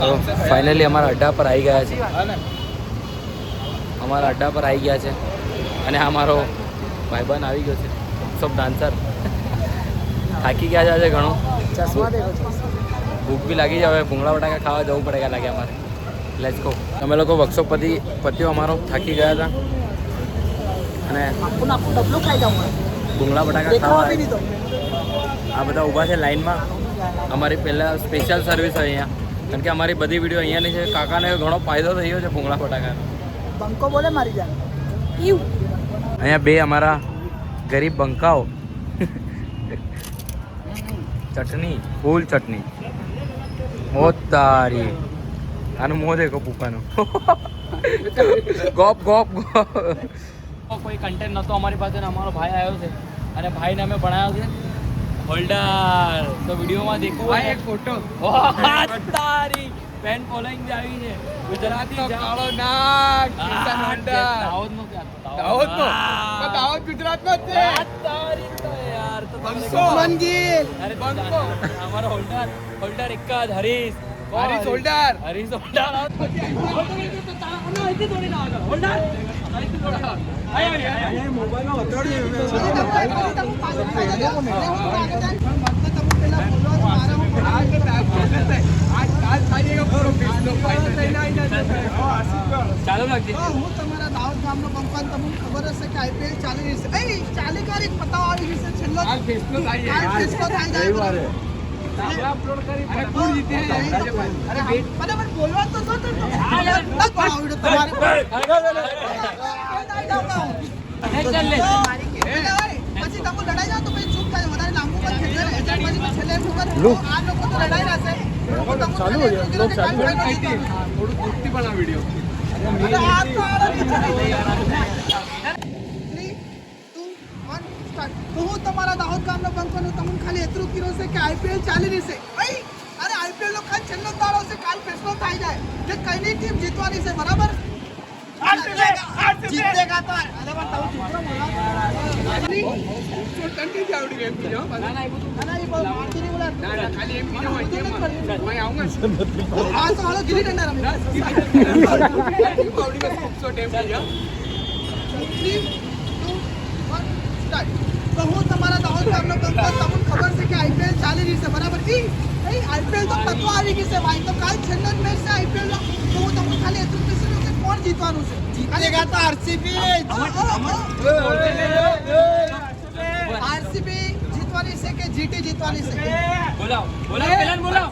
તો ફાઇનલી અમારા અડ્ડા પર આવી ગયા છે, અમારા અડ્ડા પર આવી ગયા છે અને આ મારો ભાઈબંધ આવી ગયો છે, સબ ડાન્સર. થાકી ગયા છે આજે ઘણું, ચશ્મા દેખો. ભૂખ બી લાગી જાય, હવે ભૂંગળા બટાકા ખાવા જવું પડે લાગે અમારે. Let's go. અમે લોકો વર્કશોપ પત્યો અમારો, થાકી ગયા હતા અને ભૂંગળા બટાકા ખાવા આ બધા ઊભા છે લાઈનમાં. અમારી પહેલાં સ્પેશિયલ સર્વિસ હોય અહીંયા, કારણ કે અમારી બધી વિડીયો અહીંયાની છે. કાકાને ઘણો ફાયદો થઈ ગયો છે ભૂંગળા બટાકાનો. બંકો બોલે મારી જાન. અહીંયા બે અમારા ગરીબ બંકાઓ, ચટણી, ફૂલ ચટણી. ઓ તારી, આનું મોં દેખો પૂપાનું. ગોપ ગોપ ગોપ. કોઈ કન્ટેન્ટ નહોતો અમારી પાસે, અમારો ભાઈ આવ્યો છે અને ભાઈને અમે ભણાવ્યો છે હોલ્ડર. તો વિડીયોમાં દેખવું હોય એક ફોટો. તારી પેન ફોલોઈંગ આવી છે ગુજરાતી કાળો નાક દાહોદનો દાહોદ ગુજરાતનો જ છે. તારી તો યાર તો અરે અમારો હોલ્ડર એક જ હરીશ હોલ્ડર. ચાલુ લાગતી. હું તમારા દાહોદ ગામનો પંપાન, તમને ખબર હશે કે આઈપીએલ ચાલી રહી છે. ચાલી કારી પતાવ આવી રહી છે. છેલ્લો ફેસલો થાય જાય. અપલોડ કરી મને બોલવા તો દો. પછી તમે લડાઈ જાઓ તો પછી ચૂપ થાય. વધારે લાંબુ પણ ખેંચે પછી છેલ્લે શું કરે? આ લોકો તો લડાઈ રહેશે. ચાલુ થોડું દોસ્તી પણ આ વિડીયો. તો હું તમારા દાહોદ ગામનો બંકોનો તમને ખાલી એટલું કીધું છે કે આઈપીએલ ચાલી રહી છે. અરે આઈપીએલ નો ખાલી છેલ્લો દાડો છે, કાલ ફેસલો થઈ જાય કે કઈની ટીમ જીતવાની છે. બરાબર? જીતેગા તો અરે પણ તમે જીતરો બોલા. ખાલી એમ કીધું હોય કેમ मैं आऊंगा. આ તો હાલો ગિલી ડંડા રમે. આવડી में खूब टेम किया. 3 2 1 સ્ટાર્ટ. તો હું તમારા દાહોદ ગામનો બંકો, તમને ખબર છે કે આઈપીએલ ચાલી રહી છે. બરાબર? આઈપીએલ તો પતવા આવી ગઈ છે ભાઈ. તો કાલ છેલ્લો મેચ છે આઈપીએલ નો. તો હું તમને ખાલી એટલું પૂછું કે કોણ જીતવાનું છે? જીતેગા તો આરસીબી. આરસીબી જીતવાની છે કે જીટી જીતવાની છે? બોલાવો પેલા બોલાવો.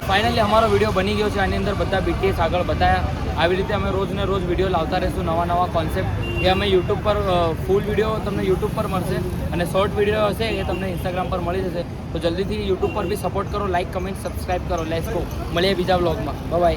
ફાઇનલી અમારો વિડીયો બની ગયો છે. આની અંદર બધા બીટીએસ આગળ બતાવ્યા. આવી રીતે અમે રોજ ને રોજ વિડીયો લાવતા રહીશું, નવા કોન્સેપ્ટ. એ અમે યુટ્યુબ પર ફૂલ વિડીયો તમને યુટ્યુબ પર મળશે અને શોર્ટ વિડીયો હશે એ તમને ઇન્સ્ટાગ્રામ પર મળી જશે. તો જલ્દીથી યુટ્યુબ પર બી સપોર્ટ કરો, લાઇક કમેન્ટ સબસ્ક્રાઈબ કરો. Let's go. મળીએ બીજા વ્લોગમાં. બાય.